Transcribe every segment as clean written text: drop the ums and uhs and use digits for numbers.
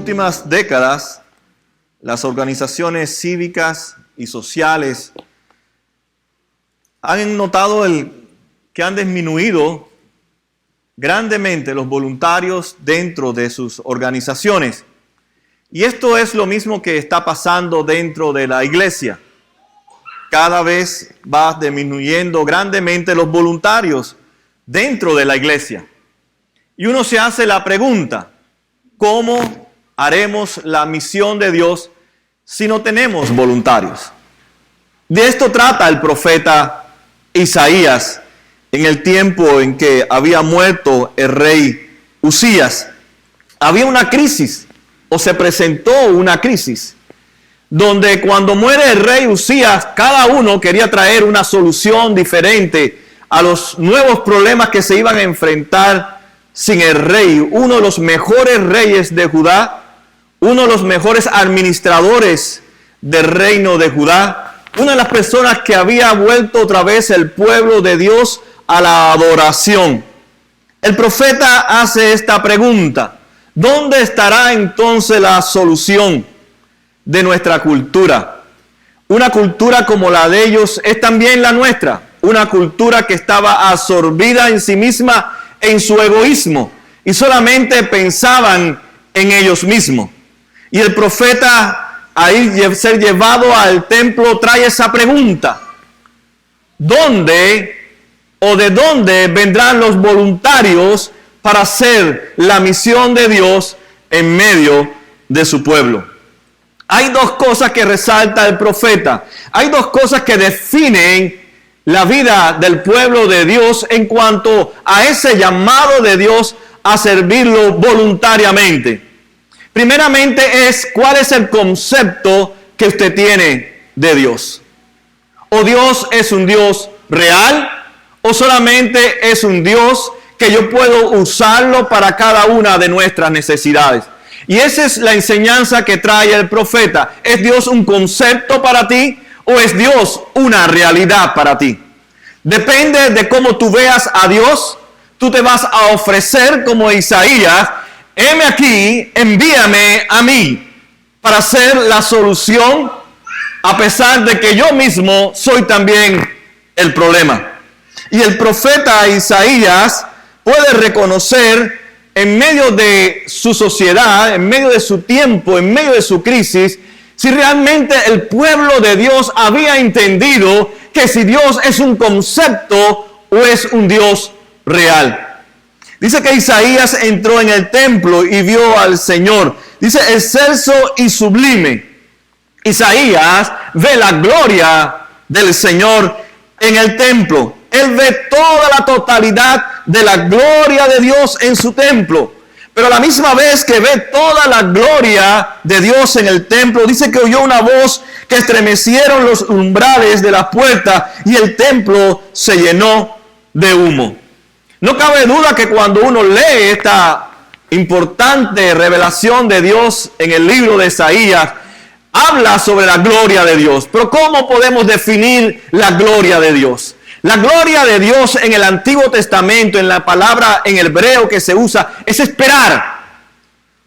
últimas décadas, las organizaciones cívicas y sociales han notado que han disminuido grandemente los voluntarios dentro de sus organizaciones. Y esto es lo mismo que está pasando dentro de la iglesia. Cada vez va disminuyendo grandemente los voluntarios dentro de la iglesia. Y uno se hace la pregunta, ¿cómo haremos la misión de Dios si no tenemos voluntarios? De esto trata el profeta Isaías en el tiempo en que había muerto el rey Usías. Había una crisis, o se presentó una crisis, donde cuando muere el rey Usías, cada uno quería traer una solución diferente a los nuevos problemas que se iban a enfrentar sin el rey. Uno de los mejores reyes de Judá, uno de los mejores administradores del reino de Judá, una de las personas que había vuelto otra vez el pueblo de Dios a la adoración. El profeta hace esta pregunta: ¿dónde estará entonces la solución de nuestra cultura? Una cultura como la de ellos es también la nuestra, una cultura que estaba absorbida en sí misma, en su egoísmo, y solamente pensaban en ellos mismos. Y el profeta, ahí ser llevado al templo, trae esa pregunta: ¿dónde o de dónde vendrán los voluntarios para hacer la misión de Dios en medio de su pueblo? Hay dos cosas que resalta el profeta. Hay dos cosas que definen la vida del pueblo de Dios en cuanto a ese llamado de Dios a servirlo voluntariamente. Primeramente es, ¿cuál es el concepto que usted tiene de Dios? ¿O Dios es un Dios real? ¿O solamente es un Dios que yo puedo usarlo para cada una de nuestras necesidades? Y esa es la enseñanza que trae el profeta. ¿Es Dios un concepto para ti o es Dios una realidad para ti? Depende de cómo tú veas a Dios, tú te vas a ofrecer como Isaías: heme aquí, envíame a mí para ser la solución, a pesar de que yo mismo soy también el problema. Y el profeta Isaías puede reconocer en medio de su sociedad, en medio de su tiempo, en medio de su crisis, si realmente el pueblo de Dios había entendido que si Dios es un concepto o es un Dios real. Dice que Isaías entró en el templo y vio al Señor. Dice, excelso y sublime. Isaías ve la gloria del Señor en el templo. Él ve toda la totalidad de la gloria de Dios en su templo. Pero a la misma vez que ve toda la gloria de Dios en el templo, dice que oyó una voz que estremecieron los umbrales de la puerta y el templo se llenó de humo. No cabe duda que cuando uno lee esta importante revelación de Dios en el libro de Isaías, habla sobre la gloria de Dios. Pero ¿cómo podemos definir la gloria de Dios? La gloria de Dios en el Antiguo Testamento, en la palabra en hebreo que se usa, es esperar.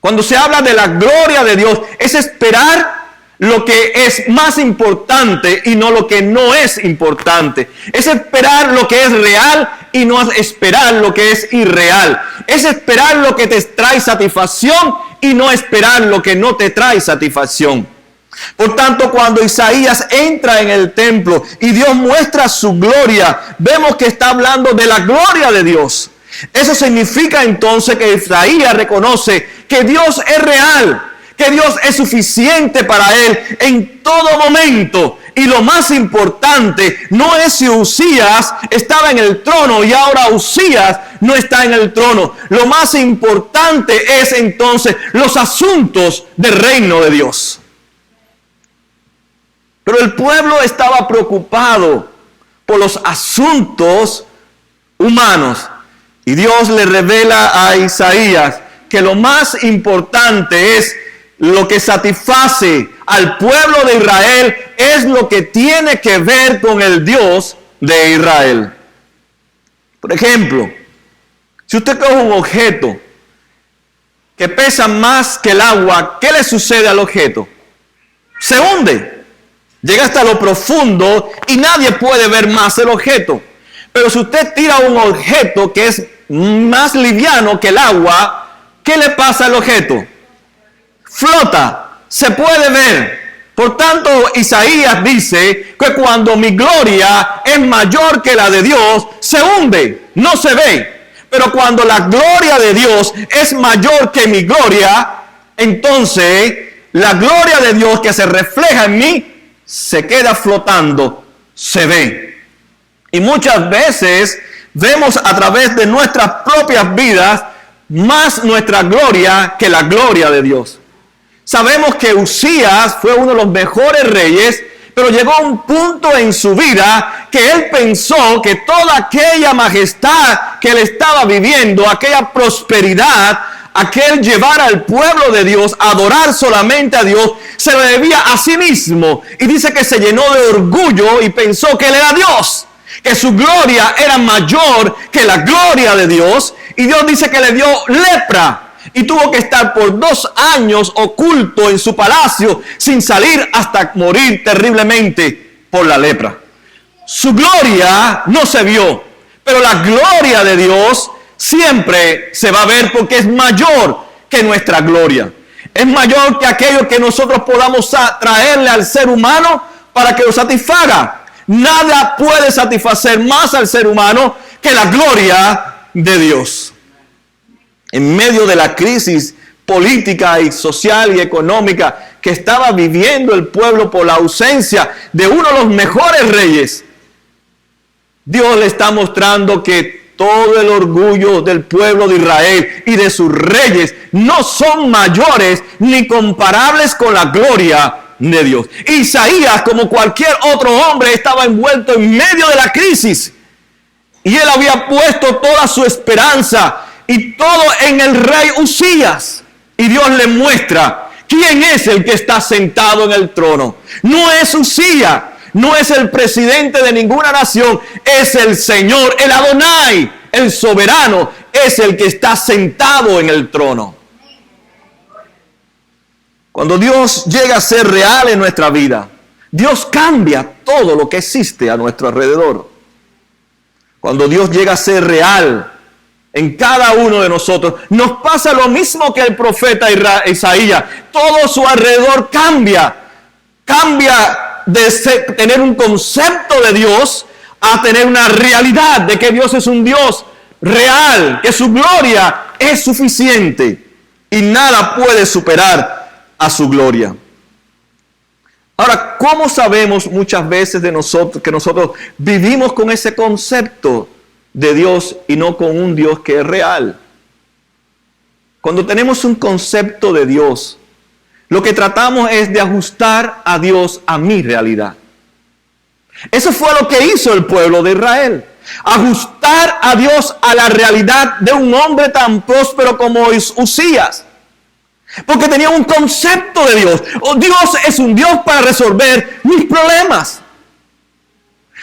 Cuando se habla de la gloria de Dios, es esperar lo que es más importante y no lo que no es importante. Es esperar lo que es real y no esperar lo que es irreal. Es esperar lo que te trae satisfacción y no esperar lo que no te trae satisfacción. Por tanto, cuando Isaías entra en el templo y Dios muestra su gloria, vemos que está hablando de la gloria de Dios. Eso significa entonces que Isaías reconoce que Dios es real, que Dios es suficiente para él en todo momento. Y lo más importante no es si Usías estaba en el trono y ahora Usías no está en el trono. Lo más importante es entonces los asuntos del reino de Dios. Pero el pueblo estaba preocupado por los asuntos humanos. Y Dios le revela a Isaías que lo más importante es lo que satisface al pueblo de Israel, es lo que tiene que ver con el Dios de Israel. Por ejemplo, si usted coge un objeto que pesa más que el agua, ¿qué le sucede al objeto? Se hunde. Llega hasta lo profundo y nadie puede ver más el objeto. Pero si usted tira un objeto que es más liviano que el agua, ¿qué le pasa al objeto? Flota, se puede ver. Por tanto, Isaías dice que cuando mi gloria es mayor que la de Dios, se hunde, no se ve. Pero cuando la gloria de Dios es mayor que mi gloria, entonces la gloria de Dios que se refleja en mí se queda flotando, se ve. Y muchas veces vemos a través de nuestras propias vidas más nuestra gloria que la gloria de Dios. Sabemos que Usías fue uno de los mejores reyes, pero llegó a un punto en su vida que él pensó que toda aquella majestad que él estaba viviendo, aquella prosperidad, aquel llevar al pueblo de Dios a adorar solamente a Dios, se lo debía a sí mismo. Y dice que se llenó de orgullo y pensó que él era Dios, que su gloria era mayor que la gloria de Dios. Y Dios dice que le dio lepra. Y tuvo que estar por 2 años oculto en su palacio sin salir hasta morir terriblemente por la lepra. Su gloria no se vio, pero la gloria de Dios siempre se va a ver porque es mayor que nuestra gloria. Es mayor que aquello que nosotros podamos traerle al ser humano para que lo satisfaga. Nada puede satisfacer más al ser humano que la gloria de Dios. En medio de la crisis política y social y económica que estaba viviendo el pueblo por la ausencia de uno de los mejores reyes, Dios le está mostrando que todo el orgullo del pueblo de Israel y de sus reyes no son mayores ni comparables con la gloria de Dios. Isaías, como cualquier otro hombre, estaba envuelto en medio de la crisis y él había puesto toda su esperanza y todo en el rey Usías. Y Dios le muestra quién es el que está sentado en el trono. No es Usías, no es el presidente de ninguna nación, es el Señor, el Adonai, el soberano, es el que está sentado en el trono. Cuando Dios llega a ser real en nuestra vida, Dios cambia todo lo que existe a nuestro alrededor. Cuando Dios llega a ser real en cada uno de nosotros, nos pasa lo mismo que el profeta Isaías. Todo su alrededor cambia. Cambia de tener un concepto de Dios a tener una realidad de que Dios es un Dios real, que su gloria es suficiente y nada puede superar a su gloria. Ahora, ¿cómo sabemos muchas veces de nosotros que nosotros vivimos con ese concepto de Dios y no con un Dios que es real? Cuando tenemos un concepto de Dios, lo que tratamos es de ajustar a Dios a mi realidad. Eso fue lo que hizo el pueblo de Israel. Ajustar a Dios a la realidad de un hombre tan próspero como Usías. Porque tenía un concepto de Dios. Oh, Dios es un Dios para resolver mis problemas.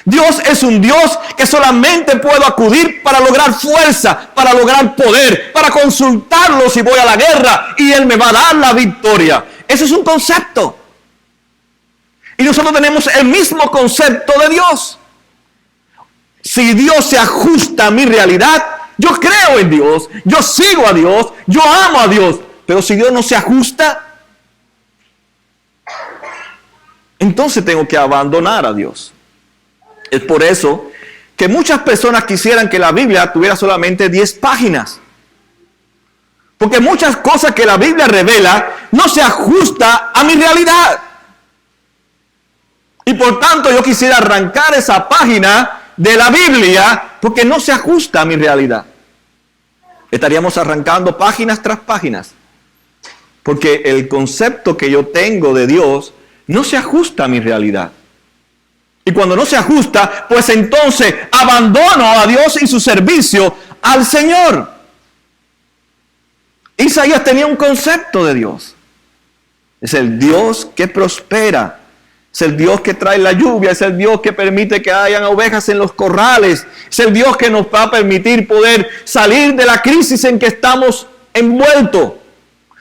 Dios es un Dios que solamente puedo acudir para lograr fuerza, para lograr poder, para consultarlo si voy a la guerra y Él me va a dar la victoria. Ese es un concepto. Y nosotros tenemos el mismo concepto de Dios. Si Dios se ajusta a mi realidad, yo creo en Dios, yo sigo a Dios, yo amo a Dios. Pero si Dios no se ajusta, entonces tengo que abandonar a Dios. Es por eso que muchas personas quisieran que la Biblia tuviera solamente 10 páginas. Porque muchas cosas que la Biblia revela no se ajusta a mi realidad. Y por tanto yo quisiera arrancar esa página de la Biblia porque no se ajusta a mi realidad. Estaríamos arrancando páginas tras páginas. Porque el concepto que yo tengo de Dios no se ajusta a mi realidad. Y cuando no se ajusta, pues entonces abandono a Dios y su servicio al Señor. Isaías tenía un concepto de Dios. Es el Dios que prospera. Es el Dios que trae la lluvia. Es el Dios que permite que hayan ovejas en los corrales. Es el Dios que nos va a permitir poder salir de la crisis en que estamos envueltos.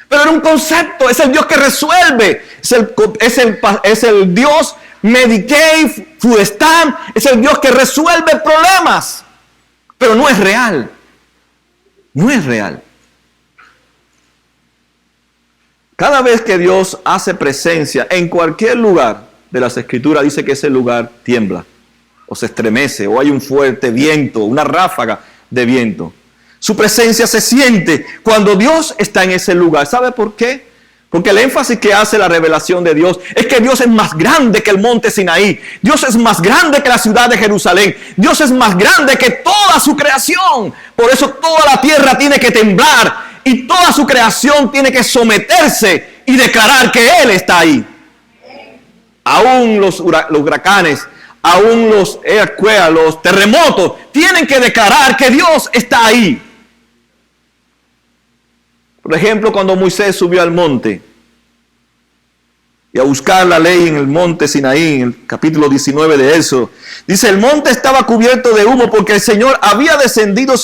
Pero era un concepto, es el Dios que resuelve, es el Dios Medicaid, Food Stamp, es el Dios que resuelve problemas. Pero no es real. No es real. Cada vez que Dios hace presencia en cualquier lugar de las Escrituras, dice que ese lugar tiembla, o se estremece, o hay un fuerte viento, una ráfaga de viento. Su presencia se siente cuando Dios está en ese lugar. ¿Sabe por qué? Porque el énfasis que hace la revelación de Dios es que Dios es más grande que el monte Sinaí. Dios es más grande que la ciudad de Jerusalén. Dios es más grande que toda su creación. Por eso toda la tierra tiene que temblar y toda su creación tiene que someterse y declarar que Él está ahí. Aún los huracanes, aún los earthquakes, los terremotos, tienen que declarar que Dios está ahí. Por ejemplo, cuando Moisés subió al monte y a buscar la ley en el monte Sinaí, en el capítulo 19 de Éxodo, dice, el monte estaba cubierto de humo porque el Señor había descendido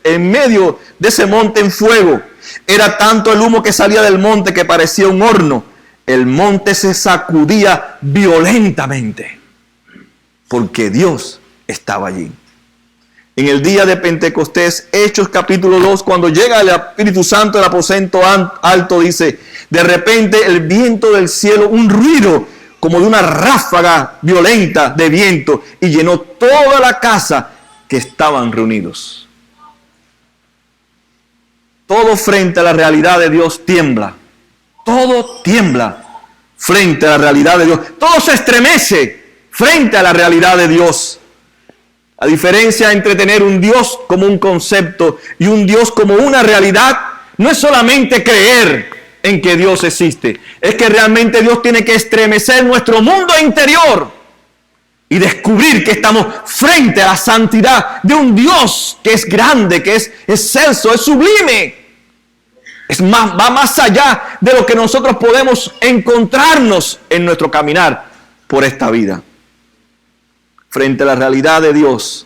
en medio de ese monte en fuego. Era tanto el humo que salía del monte que parecía un horno. El monte se sacudía violentamente porque Dios estaba allí. En el día de Pentecostés, Hechos capítulo 2, cuando llega el Espíritu Santo del aposento alto, dice, de repente el viento del cielo, un ruido como de una ráfaga violenta de viento, y llenó toda la casa que estaban reunidos. Todo frente a la realidad de Dios tiembla. Todo tiembla frente a la realidad de Dios. Todo se estremece frente a la realidad de Dios. La diferencia entre tener un Dios como un concepto y un Dios como una realidad no es solamente creer en que Dios existe. Es que realmente Dios tiene que estremecer nuestro mundo interior y descubrir que estamos frente a la santidad de un Dios que es grande, que es excelso, es sublime. Va más allá de lo que nosotros podemos encontrarnos en nuestro caminar por esta vida. Frente a la realidad de Dios,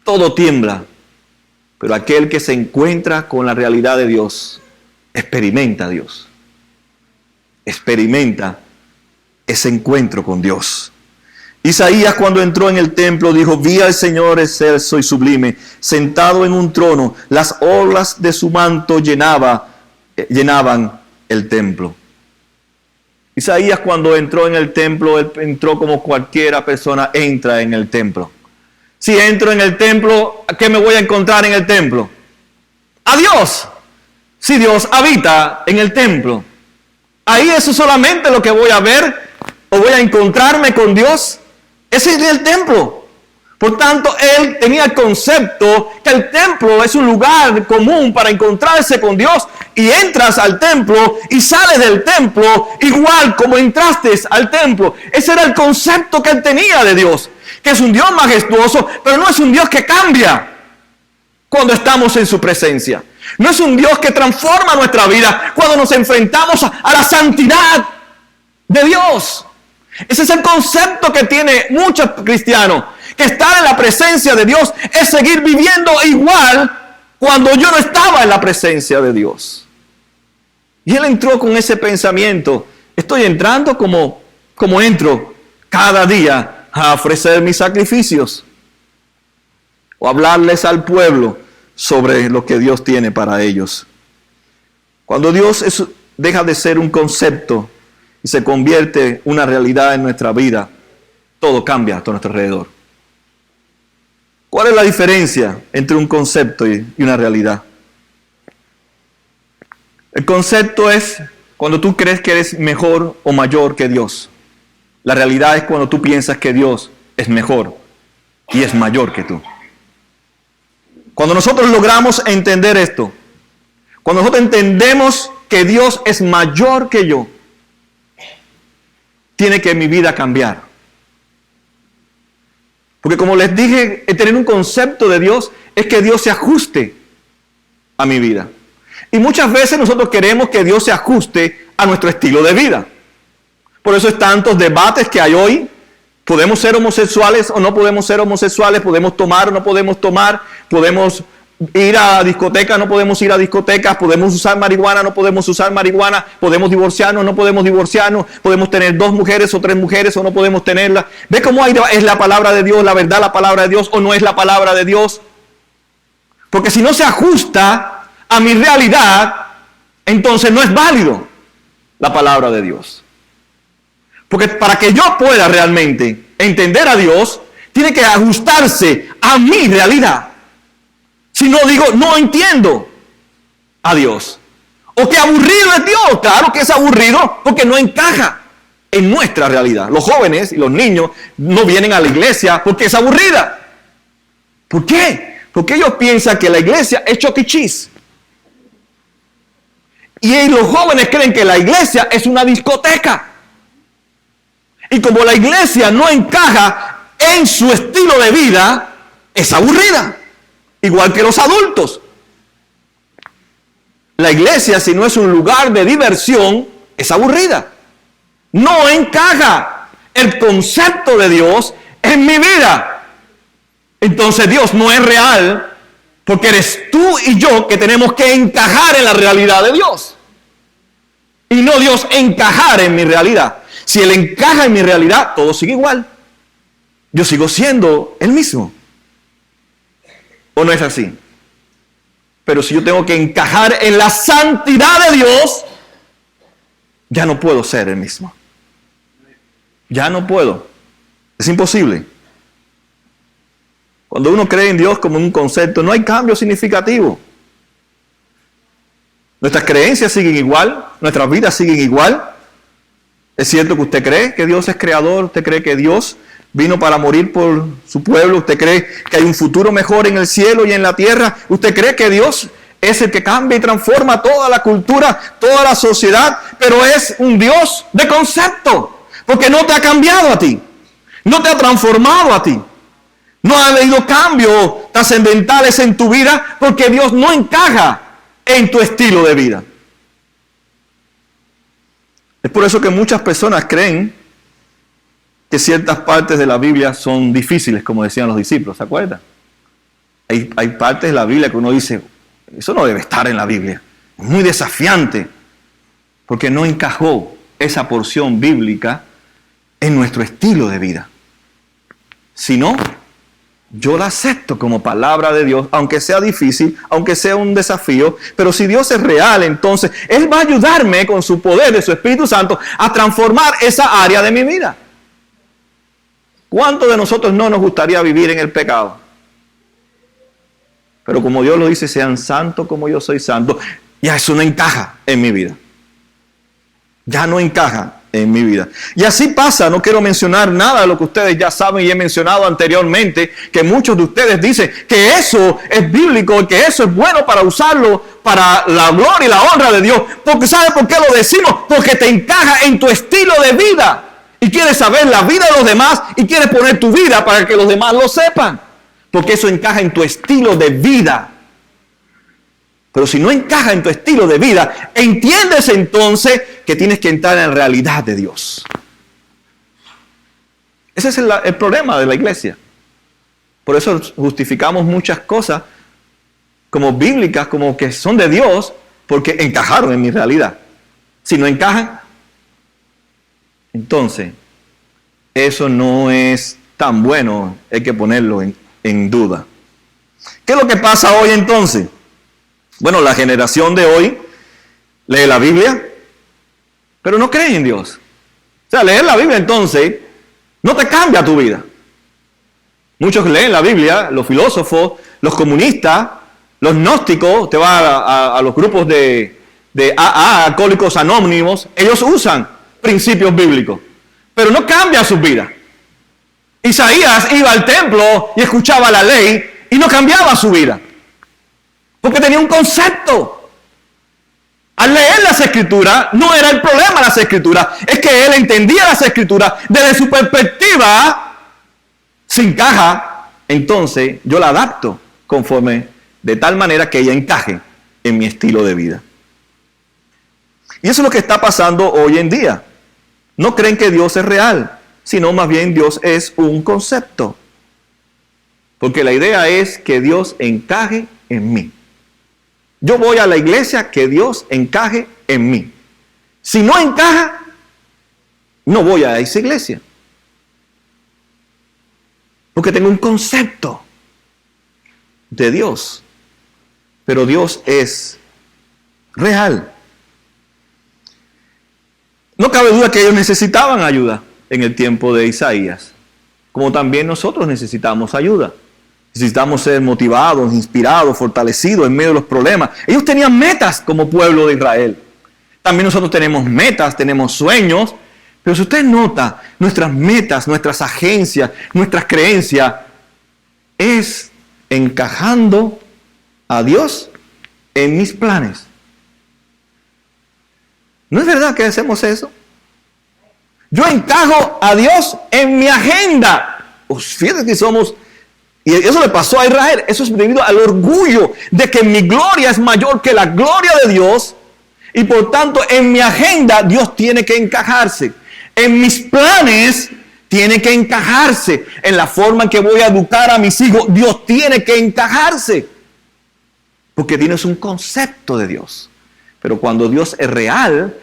todo tiembla, pero aquel que se encuentra con la realidad de Dios, experimenta a Dios. Experimenta ese encuentro con Dios. Isaías, cuando entró en el templo, dijo, vi al Señor excelso y sublime, sentado en un trono, las orlas de su manto llenaban el templo. Isaías, cuando entró en el templo, él entró como cualquiera persona entra en el templo. Si entro en el templo, ¿qué me voy a encontrar en el templo? A Dios. Si Dios habita en el templo, ahí eso es solamente lo que voy a ver o voy a encontrarme con Dios. Ese es el templo. Por tanto, él tenía el concepto que el templo es un lugar común para encontrarse con Dios, y entras al templo y sales del templo igual como entraste al templo. Ese era el concepto que él tenía de Dios, que es un Dios majestuoso, pero no es un Dios que cambia cuando estamos en su presencia. No es un Dios que transforma nuestra vida cuando nos enfrentamos a la santidad de Dios. Ese es el concepto que tiene muchos cristianos, que estar en la presencia de Dios es seguir viviendo igual cuando yo no estaba en la presencia de Dios. Y él entró con ese pensamiento, estoy entrando como entro cada día a ofrecer mis sacrificios o hablarles al pueblo sobre lo que Dios tiene para ellos. Cuando Dios deja de ser un concepto y se convierte en una realidad en nuestra vida, todo cambia a todo nuestro alrededor. ¿Cuál es la diferencia entre un concepto y una realidad? El concepto es cuando tú crees que eres mejor o mayor que Dios. La realidad es cuando tú piensas que Dios es mejor y es mayor que tú. Cuando nosotros logramos entender esto, cuando nosotros entendemos que Dios es mayor que yo, tiene que mi vida cambiar. Porque como les dije, tener un concepto de Dios es que Dios se ajuste a mi vida. Y muchas veces nosotros queremos que Dios se ajuste a nuestro estilo de vida. Por eso es tantos debates que hay hoy. ¿Podemos ser homosexuales o no podemos ser homosexuales? ¿Podemos tomar o no podemos tomar? ¿Podemos ir a discotecas, no podemos ir a discotecas, podemos usar marihuana, no podemos usar marihuana, podemos divorciarnos, no podemos divorciarnos, podemos tener 2 mujeres o 3 mujeres o no podemos tenerlas. ¿Ve cómo es la palabra de Dios, la verdad, la palabra de Dios o no es la palabra de Dios? Porque si no se ajusta a mi realidad, entonces no es válido la palabra de Dios. Porque para que yo pueda realmente entender a Dios, tiene que ajustarse a mi realidad. Si no digo, no entiendo a Dios. O qué aburrido es Dios. Claro que es aburrido porque no encaja en nuestra realidad. Los jóvenes y los niños no vienen a la iglesia porque es aburrida. ¿Por qué? Porque ellos piensan que la iglesia es Chuck E. Cheese. Y los jóvenes creen que la iglesia es una discoteca. Y como la iglesia no encaja en su estilo de vida, es aburrida. Igual que los adultos. La iglesia, si no es un lugar de diversión, es aburrida. No encaja el concepto de Dios en mi vida. Entonces Dios no es real, porque eres tú y yo que tenemos que encajar en la realidad de Dios. Y no Dios encajar en mi realidad. Si Él encaja en mi realidad, todo sigue igual. Yo sigo siendo el mismo. ¿O no es así? Pero si yo tengo que encajar en la santidad de Dios, ya no puedo ser el mismo. Ya no puedo. Es imposible. Cuando uno cree en Dios como un concepto, no hay cambio significativo. Nuestras creencias siguen igual, nuestras vidas siguen igual. Es cierto que usted cree que Dios es creador, usted cree que Dios vino para morir por su pueblo, usted cree que hay un futuro mejor en el cielo y en la tierra, usted cree que Dios es el que cambia y transforma toda la cultura, toda la sociedad, pero es un Dios de concepto, porque no te ha cambiado a ti, no te ha transformado a ti, no ha habido cambios trascendentales en tu vida, porque Dios no encaja en tu estilo de vida. Es por eso que muchas personas creen que ciertas partes de la Biblia son difíciles, como decían los discípulos, ¿se acuerdan? Hay partes de la Biblia que uno dice, eso no debe estar en la Biblia. Es muy desafiante, porque no encajó esa porción bíblica en nuestro estilo de vida. Si no, yo la acepto como palabra de Dios, aunque sea difícil, aunque sea un desafío, pero si Dios es real, entonces Él va a ayudarme con su poder de su Espíritu Santo a transformar esa área de mi vida. ¿Cuántos de nosotros no nos gustaría vivir en el pecado? Pero como Dios lo dice, sean santos como yo soy santo, ya eso no encaja en mi vida. Ya no encaja en mi vida. Y así pasa, no quiero mencionar nada de lo que ustedes ya saben y he mencionado anteriormente, que muchos de ustedes dicen que eso es bíblico, que eso es bueno para usarlo para la gloria y la honra de Dios. Porque ¿sabe por qué lo decimos? Porque te encaja en tu estilo de vida. Y quieres saber la vida de los demás y quieres poner tu vida para que los demás lo sepan. Porque eso encaja en tu estilo de vida. Pero si no encaja en tu estilo de vida, entiendes entonces que tienes que entrar en la realidad de Dios. Ese es el problema de la iglesia. Por eso justificamos muchas cosas como bíblicas, como que son de Dios, porque encajaron en mi realidad. Si no encajan, entonces eso no es tan bueno, hay que ponerlo en duda. ¿Qué es lo que pasa hoy entonces? Bueno, la generación de hoy lee la Biblia, pero no cree en Dios. O sea, leer la Biblia entonces no te cambia tu vida. Muchos leen la Biblia, los filósofos, los comunistas, los gnósticos, te va a los grupos de AA, Alcohólicos Anónimos, ellos usan principios bíblicos, pero no cambia su vida. Isaías iba al templo y escuchaba la ley y no cambiaba su vida. Porque tenía un concepto. Al leer las escrituras, no era el problema las escrituras, es que él entendía las escrituras desde su perspectiva, se encaja, entonces yo la adapto conforme, de tal manera que ella encaje en mi estilo de vida. Y eso es lo que está pasando hoy en día. No creen que Dios es real, sino más bien Dios es un concepto. Porque la idea es que Dios encaje en mí. Yo voy a la iglesia que Dios encaje en mí. Si no encaja, no voy a esa iglesia. Porque tengo un concepto de Dios. Pero Dios es real. No cabe duda que ellos necesitaban ayuda en el tiempo de Isaías. Como también nosotros necesitamos ayuda. Necesitamos ser motivados, inspirados, fortalecidos en medio de los problemas. Ellos tenían metas como pueblo de Israel. También nosotros tenemos metas, tenemos sueños. Pero si usted nota, nuestras metas, nuestras agencias, nuestras creencias, es encajando a Dios en mis planes. ¿No es verdad que hacemos eso? Yo encajo a Dios en mi agenda. Fíjense que somos... Y eso le pasó a Israel. Eso es debido al orgullo de que mi gloria es mayor que la gloria de Dios. Y por tanto, en mi agenda, Dios tiene que encajarse. En mis planes, tiene que encajarse. En la forma en que voy a educar a mis hijos, Dios tiene que encajarse. Porque tienes un concepto de Dios. Pero cuando Dios es real,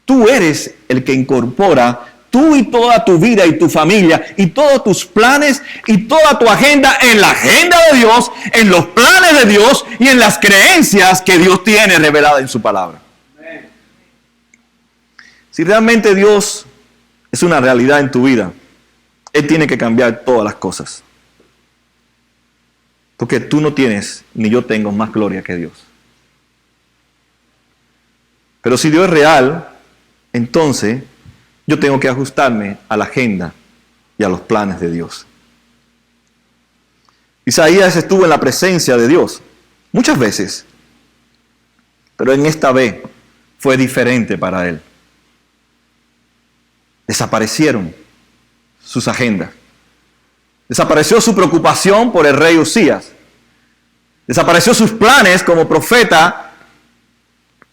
tú eres el que incorpora tú y toda tu vida y tu familia y todos tus planes y toda tu agenda en la agenda de Dios, en los planes de Dios y en las creencias que Dios tiene reveladas en su palabra. Si realmente Dios es una realidad en tu vida, Él tiene que cambiar todas las cosas. Porque tú no tienes, ni yo tengo más gloria que Dios. Pero si Dios es real, entonces yo tengo que ajustarme a la agenda y a los planes de Dios. Isaías estuvo en la presencia de Dios muchas veces, pero en esta vez fue diferente para él. Desaparecieron sus agendas. Desapareció su preocupación por el rey Usías. Desapareció sus planes como profeta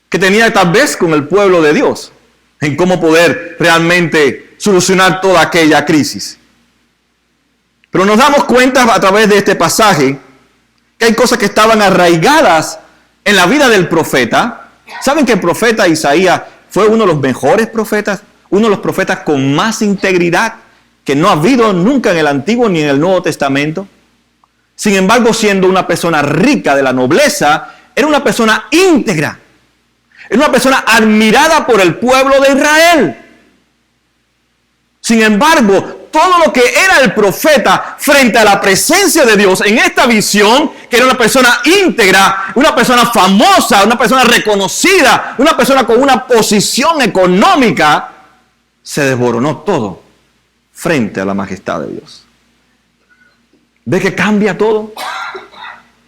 que tenía tal vez con el pueblo de Dios, en cómo poder realmente solucionar toda aquella crisis. Pero nos damos cuenta a través de este pasaje que hay cosas que estaban arraigadas en la vida del profeta. ¿Saben que el profeta Isaías fue uno de los mejores profetas? Uno de los profetas con más integridad que no ha habido nunca en el Antiguo ni en el Nuevo Testamento. Sin embargo, siendo una persona rica de la nobleza, era una persona íntegra. Era una persona admirada por el pueblo de Israel. Sin embargo, todo lo que era el profeta frente a la presencia de Dios en esta visión, que era una persona íntegra, una persona famosa, una persona reconocida, una persona con una posición económica, se desboronó todo frente a la majestad de Dios. ¿Ve que cambia todo?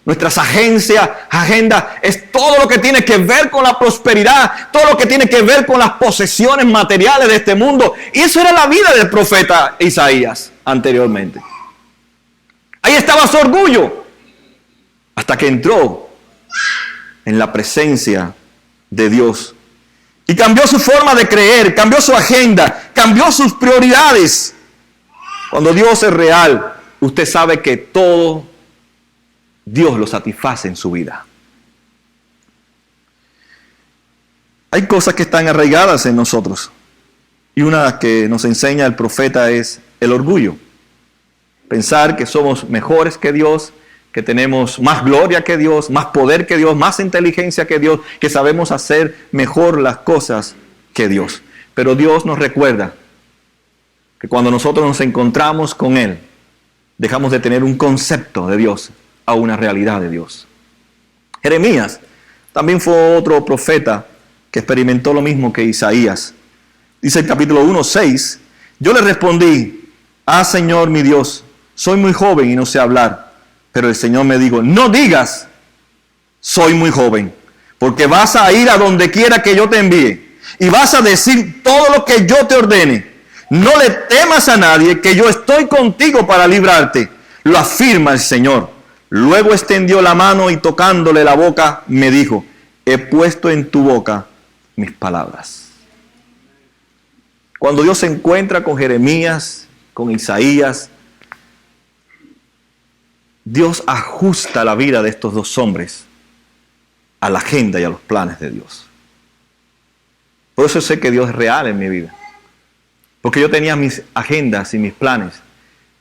Nuestras agendas, es todo lo que tiene que ver con la prosperidad, todo lo que tiene que ver con las posesiones materiales de este mundo. Y eso era la vida del profeta Isaías anteriormente. Ahí estaba su orgullo, hasta que entró en la presencia de Dios. Y cambió su forma de creer, cambió su agenda, cambió sus prioridades. Cuando Dios es real, usted sabe que todo Dios lo satisface en su vida. Hay cosas que están arraigadas en nosotros. Y una que nos enseña el profeta es el orgullo. Pensar que somos mejores que Dios, que tenemos más gloria que Dios, más poder que Dios, más inteligencia que Dios, que sabemos hacer mejor las cosas que Dios. Pero Dios nos recuerda que cuando nosotros nos encontramos con Él, dejamos de tener un concepto de Dios a una realidad de Dios. Jeremías también fue otro profeta que experimentó lo mismo que Isaías. Dice el capítulo 1:6, yo le respondí, Señor mi Dios, soy muy joven y no sé hablar. Pero el Señor me dijo, no digas, soy muy joven, porque vas a ir a donde quiera que yo te envíe y vas a decir todo lo que yo te ordene. No le temas a nadie, que yo estoy contigo para librarte. Lo afirma el Señor. Luego extendió la mano y tocándole la boca me dijo, he puesto en tu boca mis palabras. Cuando Dios se encuentra con Jeremías, con Isaías, Dios ajusta la vida de estos dos hombres a la agenda y a los planes de Dios. Por eso sé que Dios es real en mi vida. Porque yo tenía mis agendas y mis planes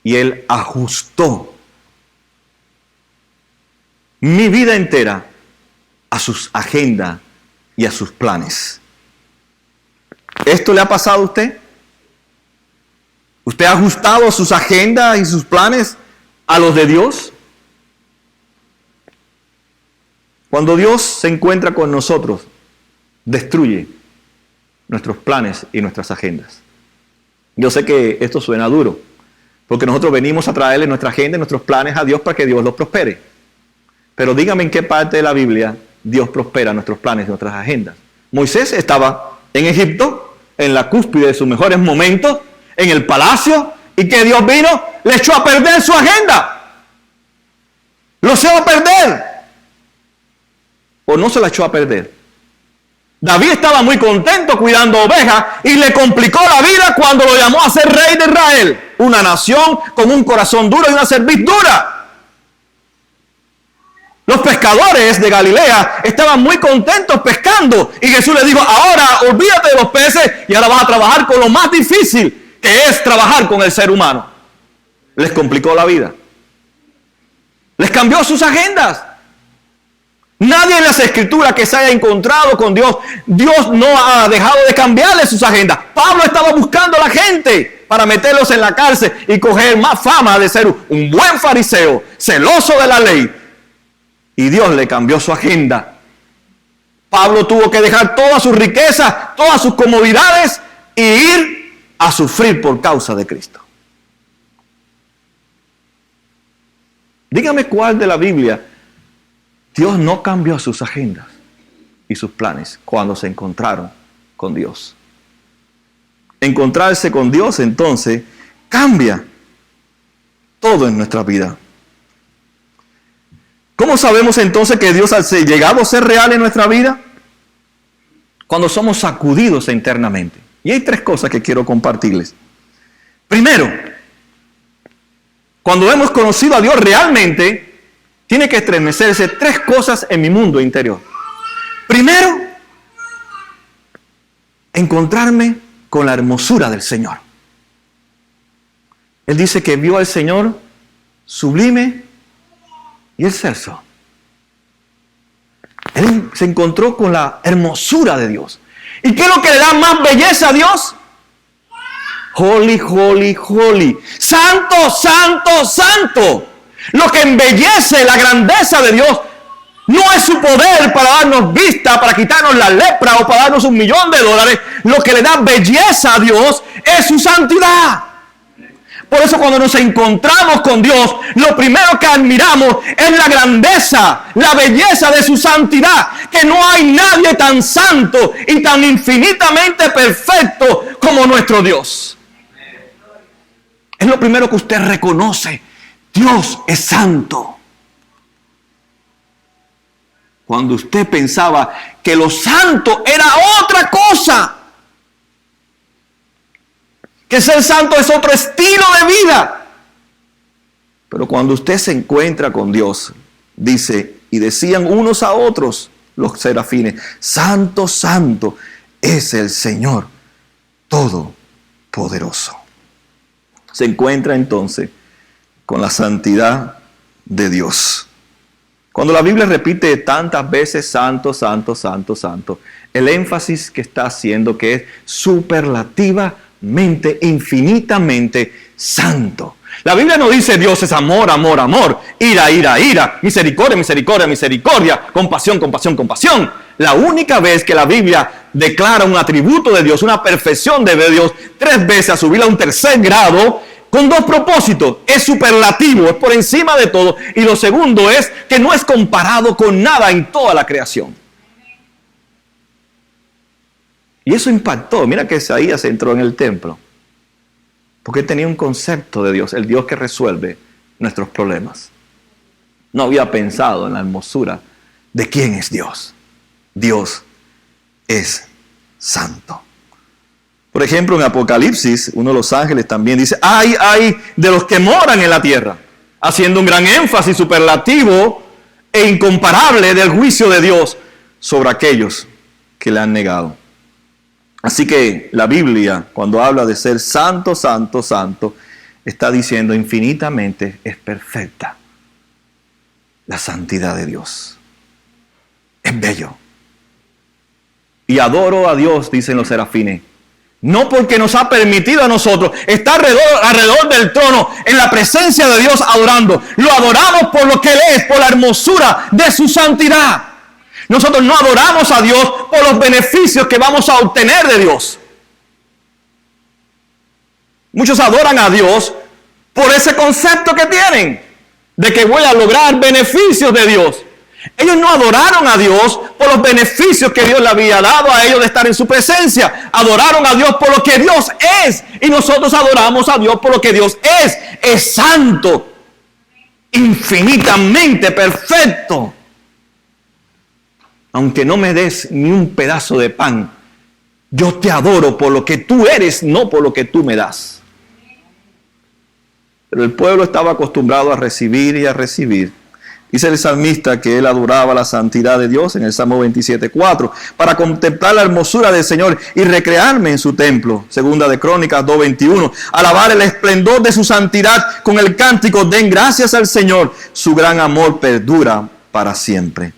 y Él ajustó mi vida entera a sus agendas y a sus planes. ¿Esto le ha pasado a usted? ¿Usted ha ajustado sus agendas y sus planes a los de Dios? Cuando Dios se encuentra con nosotros, destruye nuestros planes y nuestras agendas. Yo sé que esto suena duro, porque nosotros venimos a traerle nuestra agenda y nuestros planes a Dios para que Dios los prospere. Pero dígame en qué parte de la Biblia Dios prospera nuestros planes y nuestras agendas. Moisés estaba en Egipto, en la cúspide de sus mejores momentos, en el palacio, y que Dios vino, le echó a perder su agenda. Lo echó a perder. ¿O no se la echó a perder? David estaba muy contento cuidando ovejas y le complicó la vida cuando lo llamó a ser rey de Israel. Una nación con un corazón duro y una cerviz dura. Los pescadores de Galilea estaban muy contentos pescando y Jesús les dijo, ahora olvídate de los peces y ahora vas a trabajar con lo más difícil, que es trabajar con el ser humano. Les complicó la vida. Les cambió sus agendas. Nadie en las Escrituras que se haya encontrado con Dios, Dios no ha dejado de cambiarle sus agendas. Pablo estaba buscando a la gente para meterlos en la cárcel y coger más fama de ser un buen fariseo, celoso de la ley. Y Dios le cambió su agenda. Pablo tuvo que dejar todas sus riquezas, todas sus comodidades y ir a sufrir por causa de Cristo. Dígame cuál de la Biblia Dios no cambió sus agendas y sus planes cuando se encontraron con Dios. Encontrarse con Dios entonces cambia todo en nuestra vida. ¿Cómo sabemos entonces que Dios ha llegado a ser real en nuestra vida? Cuando somos sacudidos internamente. Y hay tres cosas que quiero compartirles. Primero, cuando hemos conocido a Dios realmente, tiene que estremecerse tres cosas en mi mundo interior. Primero, encontrarme con la hermosura del Señor. Él dice que vio al Señor sublime y excelso. Él se encontró con la hermosura de Dios. ¿Y qué es lo que le da más belleza a Dios? Holy, holy, holy. Santo, santo, santo. Lo que embellece la grandeza de Dios no es su poder para darnos vista, para quitarnos la lepra o para darnos $1,000,000. Lo que le da belleza a Dios es su santidad. Por eso cuando nos encontramos con Dios, lo primero que admiramos es la grandeza, la belleza de su santidad. Que no hay nadie tan santo y tan infinitamente perfecto como nuestro Dios. Es lo primero que usted reconoce. Dios es santo. Cuando usted pensaba que lo santo era otra cosa, que ser santo es otro estilo de vida. Pero cuando usted se encuentra con Dios, dice, y decían unos a otros los serafines, santo, santo es el Señor Todopoderoso. Se encuentra entonces con la santidad de Dios. Cuando la Biblia repite tantas veces santo, santo, santo, santo, el énfasis que está haciendo que es superlativamente, infinitamente santo. La Biblia no dice Dios es amor, amor, amor, ira, ira, ira, misericordia, misericordia, misericordia, compasión, compasión, compasión. La única vez que la Biblia declara un atributo de Dios, una perfección de Dios, 3 veces a subirla a un tercer grado, con 2 propósitos. Es superlativo, es por encima de todo. Y lo segundo es que no es comparado con nada en toda la creación. Y eso impactó. Mira que Isaías entró en el templo. Porque tenía un concepto de Dios, el Dios que resuelve nuestros problemas. No había pensado en la hermosura de quién es Dios. Dios es santo. Por ejemplo, en Apocalipsis, uno de los ángeles también dice, ay, ay de los que moran en la tierra. haciendo un gran énfasis superlativo e incomparable del juicio de Dios sobre aquellos que le han negado. Así que la Biblia, cuando habla de ser santo, santo, santo, está diciendo infinitamente es perfecta la santidad de Dios. Es bello. Y adoro a Dios, dicen los serafines, no porque nos ha permitido a nosotros estar alrededor del trono, en la presencia de Dios adorando. Lo adoramos por lo que Él es, por la hermosura de su santidad. Nosotros no adoramos a Dios por los beneficios que vamos a obtener de Dios. Muchos adoran a Dios por ese concepto que tienen, de que voy a lograr beneficios de Dios. Ellos no adoraron a Dios por los beneficios que Dios le había dado a ellos de estar en su presencia. Adoraron a Dios por lo que Dios es. Y nosotros adoramos a Dios por lo que Dios es. Es santo, infinitamente perfecto. Aunque no me des ni un pedazo de pan, yo te adoro por lo que tú eres, no por lo que tú me das. Pero el pueblo estaba acostumbrado a recibir y a recibir. Dice el salmista que él adoraba la santidad de Dios en el Salmo 27:4, para contemplar la hermosura del Señor y recrearme en su templo. Segunda de Crónicas 2:21, alabar el esplendor de su santidad con el cántico, den gracias al Señor, su gran amor perdura para siempre.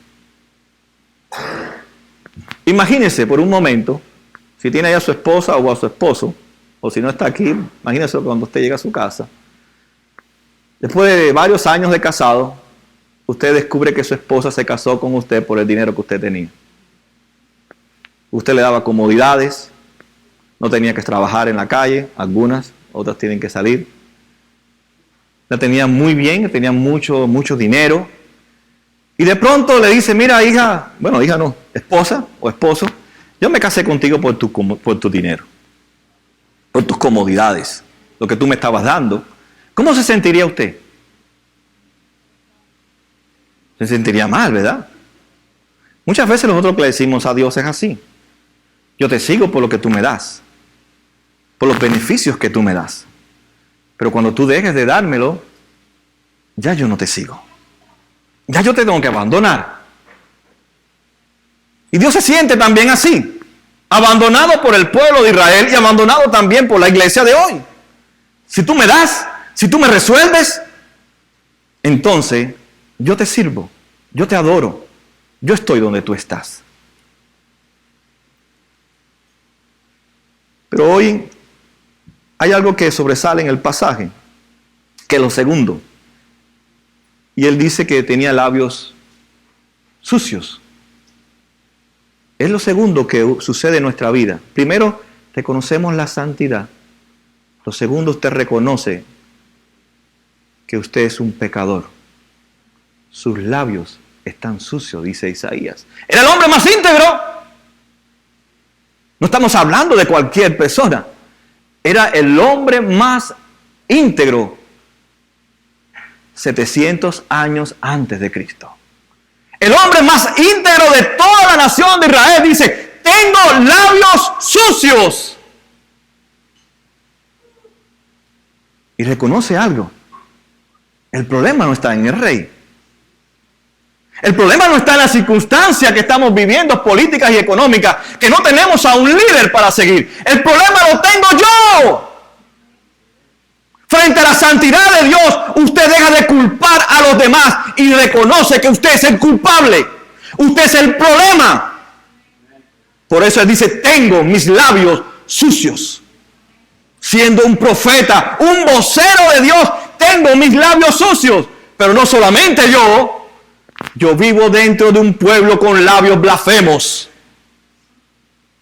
Imagínese por un momento, si tiene ahí a su esposa o a su esposo, o si no está aquí, imagínese cuando usted llega a su casa. Después de varios años de casado, usted descubre que su esposa se casó con usted por el dinero que usted tenía. Usted le daba comodidades, no tenía que trabajar en la calle, algunas, otras tienen que salir. La tenían muy bien, tenían mucho dinero. Y de pronto le dice, mira hija, bueno hija no, esposa o esposo, yo me casé contigo por tu dinero, por tus comodidades, lo que tú me estabas dando. ¿Cómo se sentiría usted? Se sentiría mal, ¿verdad? Muchas veces nosotros le decimos a Dios es así. Yo te sigo por lo que tú me das, por los beneficios que tú me das. Pero cuando tú dejes de dármelo, ya yo no te sigo. Ya yo te tengo que abandonar. Y Dios se siente también así, abandonado por el pueblo de Israel y abandonado también por la iglesia de hoy. Si tú me das, si tú me resuelves, entonces yo te sirvo, yo te adoro, yo estoy donde tú estás. Pero hoy hay algo que sobresale en el pasaje, que es lo segundo. Y él dice que tenía labios sucios. Es lo segundo que sucede en nuestra vida. Primero, reconocemos la santidad. Lo segundo, usted reconoce que usted es un pecador. Sus labios están sucios, dice Isaías. Era el hombre más íntegro. No estamos hablando de cualquier persona. Era el hombre más íntegro 700 años antes de Cristo. El hombre más íntegro de toda la nación de Israel dice, tengo labios sucios. Y reconoce algo. El problema no está en el rey. El problema no está en las circunstancias que estamos viviendo, políticas y económicas, que no tenemos a un líder para seguir. El problema lo tengo yo. Frente a la santidad de Dios, usted deja de culpar a los demás y reconoce que usted es el culpable. Usted es el problema. Por eso él dice, tengo mis labios sucios. Siendo un profeta, un vocero de Dios, tengo mis labios sucios. Pero no solamente yo vivo dentro de un pueblo con labios blasfemos.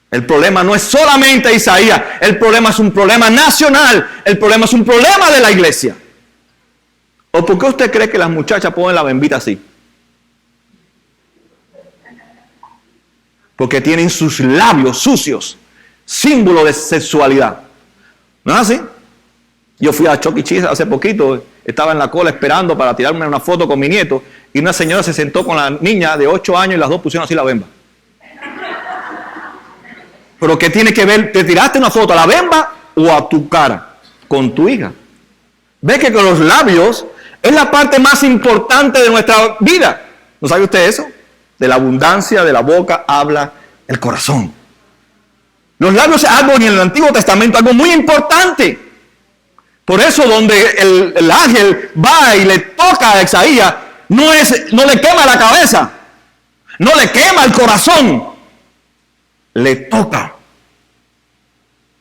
El problema no es solamente Isaías, el problema es un problema nacional, el problema es un problema de la iglesia. ¿O por qué usted cree que las muchachas ponen la bembita así? Porque tienen sus labios sucios, símbolo de sexualidad. ¿No es así? Yo fui a Chuck E. Cheese hace poquito, estaba en la cola esperando para tirarme una foto con mi nieto y una señora se sentó con la niña de 8 años y las dos pusieron así la bemba. Pero ¿qué tiene que ver? ¿Te tiraste una foto a la bemba o a tu cara? Con tu hija. ¿Ves que con los labios es la parte más importante de nuestra vida. ¿No sabe usted eso? De la abundancia de la boca habla el corazón. Los labios es algo en el Antiguo Testamento, algo muy importante. Por eso donde el ángel va y le toca a Isaías, no le quema la cabeza, no le quema el corazón, le toca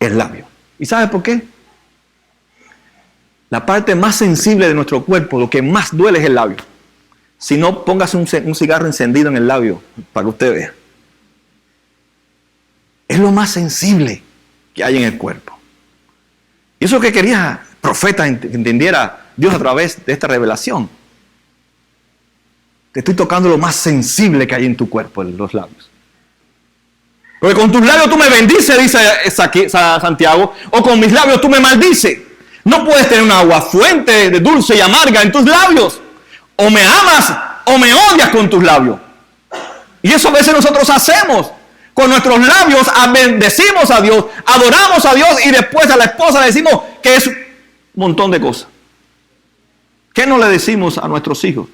el labio. ¿Y sabe por qué? La parte más sensible de nuestro cuerpo, lo que más duele es el labio. Si no, póngase un cigarro encendido en el labio para que usted vea. Es lo más sensible que hay en el cuerpo. Y eso que quería el profeta que entendiera Dios a través de esta revelación. Te estoy tocando lo más sensible que hay en tu cuerpo, en los labios. Porque con tus labios tú me bendices, dice Santiago, o con mis labios tú me maldices. No puedes tener una agua fuente de dulce y amarga en tus labios. O me amas o me odias con tus labios. Y eso a veces nosotros hacemos. Con nuestros labios bendecimos a Dios, adoramos a Dios y después a la esposa le decimos que es un montón de cosas. ¿Qué no le decimos a nuestros hijos?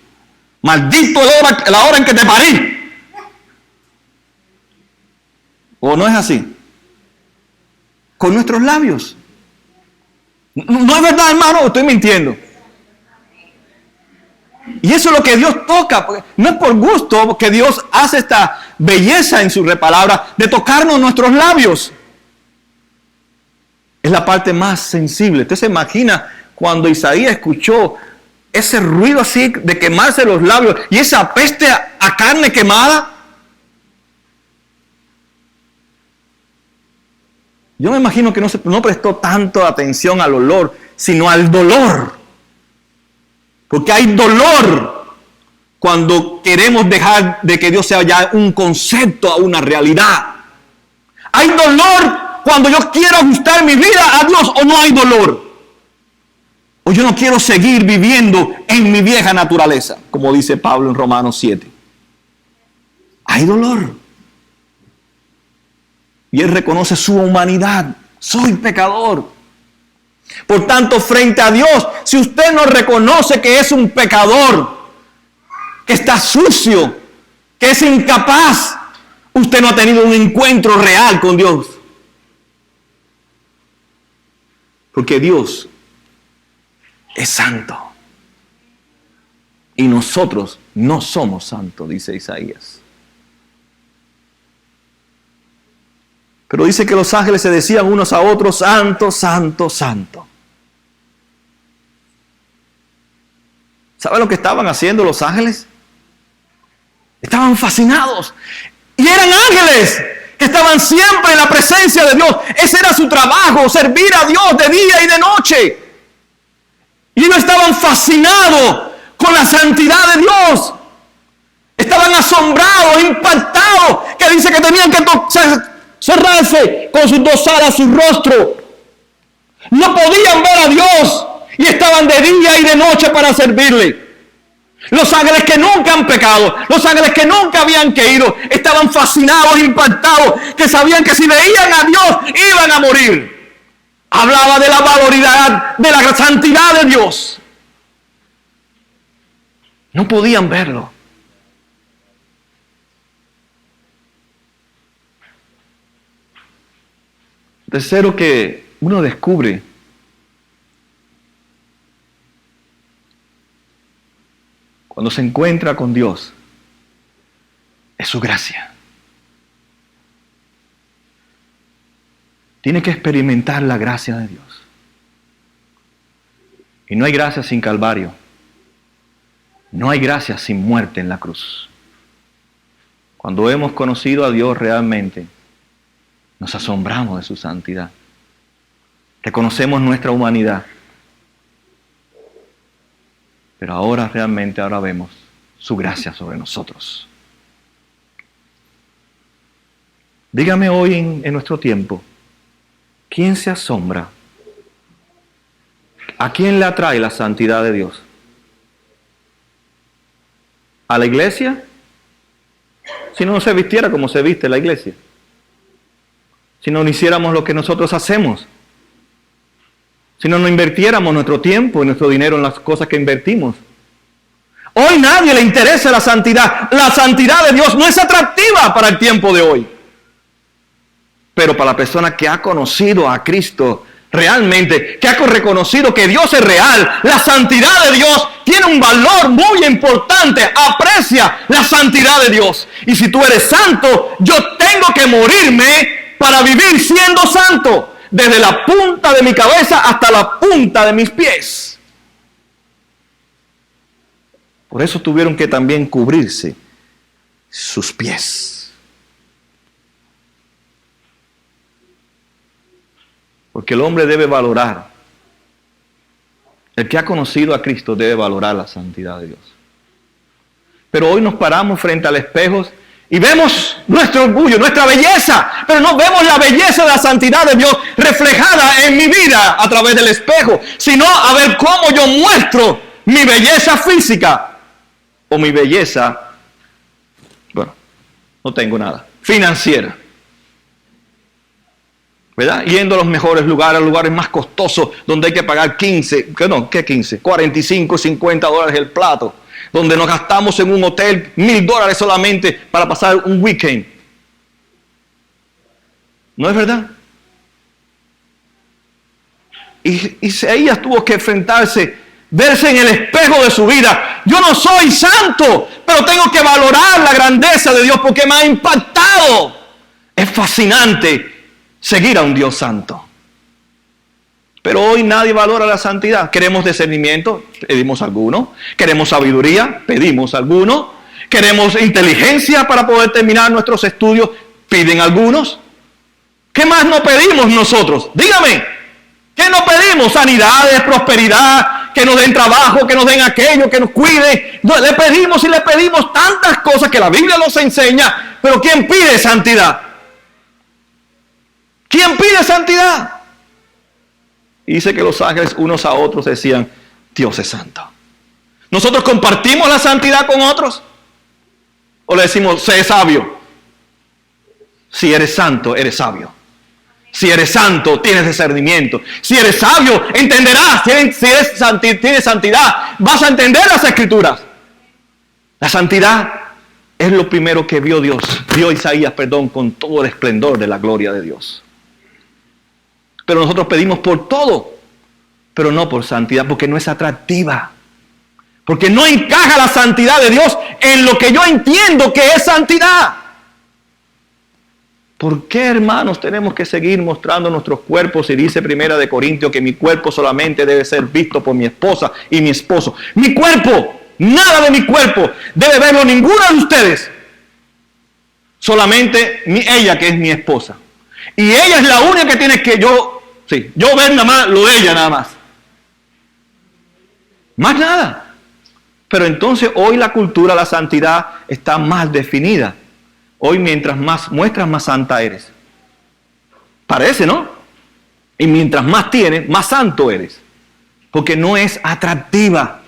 Maldito la hora en que te parí. ¿O no es así? Con nuestros labios. No es verdad, hermano, estoy mintiendo. Y eso es lo que Dios toca. No es por gusto que Dios hace esta belleza en su palabra de tocarnos nuestros labios. Es la parte más sensible. Usted se imagina cuando Isaías escuchó ese ruido así de quemarse los labios y esa peste a carne quemada. Yo me imagino que no prestó tanto atención al olor, sino al dolor. Porque hay dolor cuando queremos dejar de que Dios sea ya un concepto a una realidad. Hay dolor cuando yo quiero ajustar mi vida a Dios, o no hay dolor. O yo no quiero seguir viviendo en mi vieja naturaleza, como dice Pablo en Romanos 7. Hay dolor. Y él reconoce su humanidad. Soy pecador. Por tanto, frente a Dios, si usted no reconoce que es un pecador, que está sucio, que es incapaz, usted no ha tenido un encuentro real con Dios. Porque Dios es santo. Y nosotros no somos santos, dice Isaías. Pero dice que los ángeles se decían unos a otros, santo, santo, santo. ¿Saben lo que estaban haciendo los ángeles? Estaban fascinados. Y eran ángeles que estaban siempre en la presencia de Dios. Ese era su trabajo, servir a Dios de día y de noche. Y ellos estaban fascinados con la santidad de Dios. Estaban asombrados, impactados, que dice que tenían que cerrarse con sus dos alas su rostro. No podían ver a Dios y estaban de día y de noche para servirle. Los ángeles que nunca han pecado, los ángeles que nunca habían caído, estaban fascinados, impactados, que sabían que si veían a Dios iban a morir. Hablaba de la valoridad, de la santidad de Dios. No podían verlo. Tercero que uno descubre cuando se encuentra con Dios es su gracia. Tiene que experimentar la gracia de Dios. Y no hay gracia sin Calvario. No hay gracia sin muerte en la cruz. Cuando hemos conocido a Dios realmente, nos asombramos de su santidad. Reconocemos nuestra humanidad. Pero ahora vemos su gracia sobre nosotros. Dígame hoy en nuestro tiempo, ¿quién se asombra? ¿A quién le atrae la santidad de Dios? ¿A la iglesia? Si no se vistiera como se viste la iglesia. Si no hiciéramos lo que nosotros hacemos. Si no invirtiéramos nuestro tiempo y nuestro dinero en las cosas que invertimos. Hoy nadie le interesa la santidad. La santidad de Dios no es atractiva para el tiempo de hoy. Pero para la persona que ha conocido a Cristo realmente, que ha reconocido que Dios es real, la santidad de Dios tiene un valor muy importante. Aprecia la santidad de Dios. Y si tú eres santo, yo tengo que morirme para vivir siendo santo. Desde la punta de mi cabeza hasta la punta de mis pies. Por eso tuvieron que también cubrirse sus pies. Porque el hombre debe valorar. El que ha conocido a Cristo debe valorar la santidad de Dios. Pero hoy nos paramos frente al espejo y vemos nuestro orgullo, nuestra belleza, pero no vemos la belleza de la santidad de Dios reflejada en mi vida a través del espejo, sino a ver cómo yo muestro mi belleza física o mi belleza, bueno, no tengo nada, financiera. ¿Verdad? Yendo a los mejores lugares, a los lugares más costosos, donde hay que pagar 45, 50 dólares el plato. Donde nos gastamos en un hotel $1,000 solamente para pasar un weekend. ¿No es verdad? Y Isaías tuvo que enfrentarse, verse en el espejo de su vida. Yo no soy santo, pero tengo que valorar la grandeza de Dios porque me ha impactado. Es fascinante seguir a un Dios santo. Pero hoy nadie valora la santidad. Queremos discernimiento, pedimos alguno. Queremos sabiduría, pedimos alguno. Queremos inteligencia para poder terminar nuestros estudios, piden algunos. ¿Qué más no pedimos nosotros? Dígame, ¿qué no pedimos? Sanidades, prosperidad, que nos den trabajo, que nos den aquello, que nos cuiden. No, le pedimos y le pedimos tantas cosas que la Biblia nos enseña. Pero ¿quién pide santidad? ¿Quién pide santidad? Y dice que los ángeles unos a otros decían, Dios es santo. ¿Nosotros compartimos la santidad con otros? ¿O le decimos, sé sabio? Si eres santo, eres sabio. Si eres santo, tienes discernimiento. Si eres sabio, entenderás. Si tienes santidad, vas a entender las escrituras. La santidad es lo primero que vio Isaías, con todo el esplendor de la gloria de Dios. Pero nosotros pedimos por todo, pero no por santidad, porque no es atractiva. Porque no encaja la santidad de Dios en lo que yo entiendo que es santidad. ¿Por qué, hermanos, tenemos que seguir mostrando nuestros cuerpos? Y dice 1 Corintios que mi cuerpo solamente debe ser visto por mi esposa y mi esposo. Mi cuerpo, nada de mi cuerpo debe verlo ninguno de ustedes. Solamente ella, que es mi esposa. Y ella es la única que tiene que yo ver nada más lo de ella nada más. Más nada. Pero entonces hoy la cultura, la santidad está más definida. Hoy mientras más muestras, más santa eres. Parece, ¿no? Y mientras más tienes, más santo eres. Porque no es atractiva.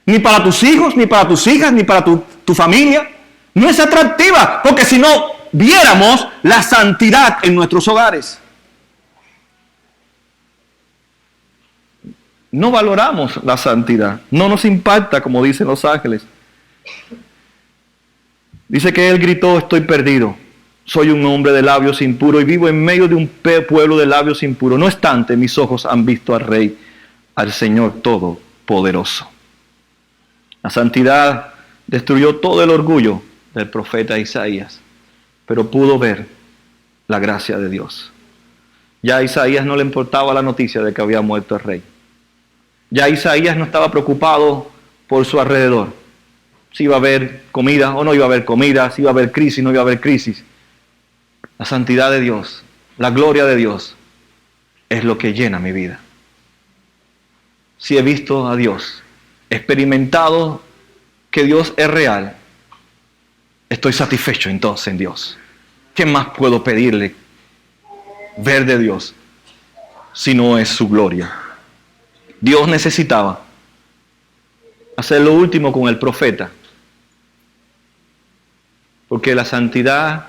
Ni para tus hijos, ni para tus hijas, ni para tu familia. No es atractiva. Porque si no viéramos la santidad en nuestros hogares. No valoramos la santidad. No nos impacta, como dicen los ángeles. Dice que él gritó, estoy perdido. Soy un hombre de labios impuros y vivo en medio de un pueblo de labios impuros. No obstante, mis ojos han visto al Rey, al Señor Todopoderoso. La santidad destruyó todo el orgullo del profeta Isaías, pero pudo ver la gracia de Dios. Ya a Isaías no le importaba la noticia de que había muerto el rey. Ya Isaías no estaba preocupado por su alrededor. Si iba a haber comida o no iba a haber comida, si iba a haber crisis o no iba a haber crisis. La santidad de Dios, la gloria de Dios, es lo que llena mi vida. Si he visto a Dios, he experimentado que Dios es real, estoy satisfecho entonces en Dios. ¿Qué más puedo pedirle, ver de Dios, si no es su gloria? Dios necesitaba hacer lo último con el profeta, porque la santidad,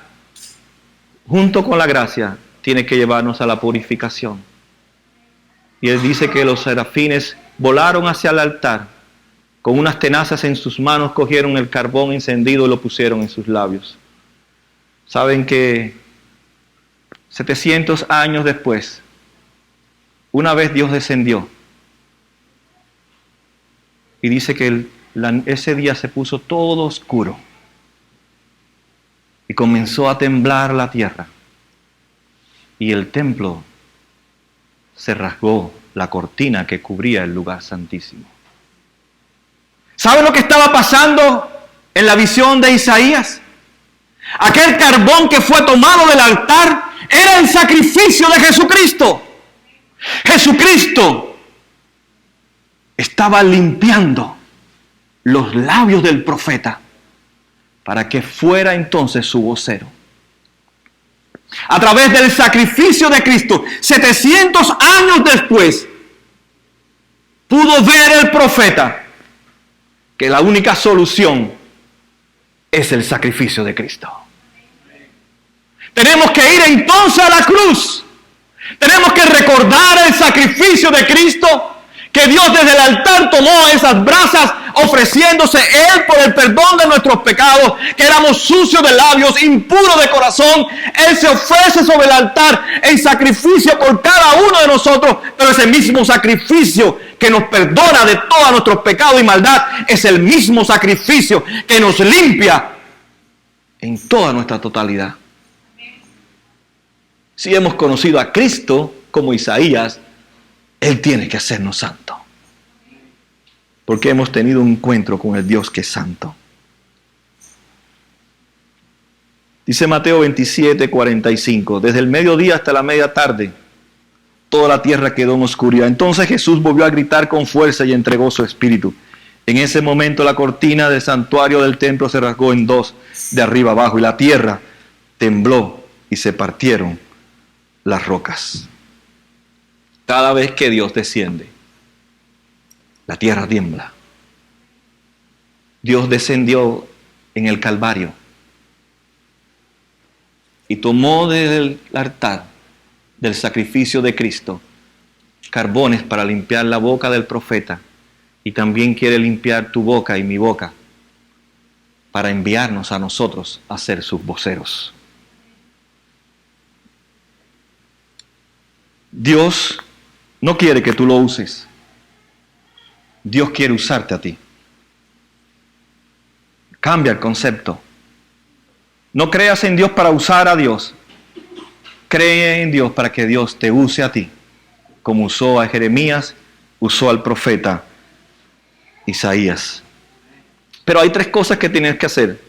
junto con la gracia, tiene que llevarnos a la purificación. Y él dice que los serafines volaron hacia el altar, con unas tenazas en sus manos cogieron el carbón encendido y lo pusieron en sus labios. Saben que 700 años después, una vez Dios descendió y dice que ese día se puso todo oscuro y comenzó a temblar la tierra y el templo se rasgó la cortina que cubría el lugar santísimo. ¿Saben lo que estaba pasando en la visión de Isaías? Aquel carbón que fue tomado del altar era el sacrificio de Jesucristo. Jesucristo estaba limpiando los labios del profeta para que fuera entonces su vocero. A través del sacrificio de Cristo, 700 años después, pudo ver el profeta que la única solución es el sacrificio de Cristo. Tenemos que ir entonces a la cruz. Tenemos que recordar el sacrificio de Cristo, que Dios desde el altar tomó esas brasas, ofreciéndose Él por el perdón de nuestros pecados, que éramos sucios de labios, impuros de corazón. Él se ofrece sobre el altar en sacrificio por cada uno de nosotros, pero ese mismo sacrificio que nos perdona de todos nuestros pecados y maldad es el mismo sacrificio que nos limpia en toda nuestra totalidad. Si hemos conocido a Cristo como Isaías, Él tiene que hacernos santos, porque hemos tenido un encuentro con el Dios que es santo. Dice Mateo 27:45, desde el mediodía hasta la media tarde, toda la tierra quedó en oscuridad. Entonces Jesús volvió a gritar con fuerza y entregó su espíritu. En ese momento la cortina del santuario del templo se rasgó en dos, de arriba abajo, y la tierra tembló y se partieron las rocas. Cada vez que Dios desciende, la tierra tiembla. Dios descendió en el Calvario y tomó del altar del sacrificio de Cristo carbones para limpiar la boca del profeta, y también quiere limpiar tu boca y mi boca para enviarnos a nosotros a ser sus voceros. Dios no quiere que tú lo uses. Dios quiere usarte a ti. Cambia el concepto. No creas en Dios para usar a Dios. Cree en Dios para que Dios te use a ti. Como usó a Jeremías, usó al profeta Isaías. Pero hay tres cosas que tienes que hacer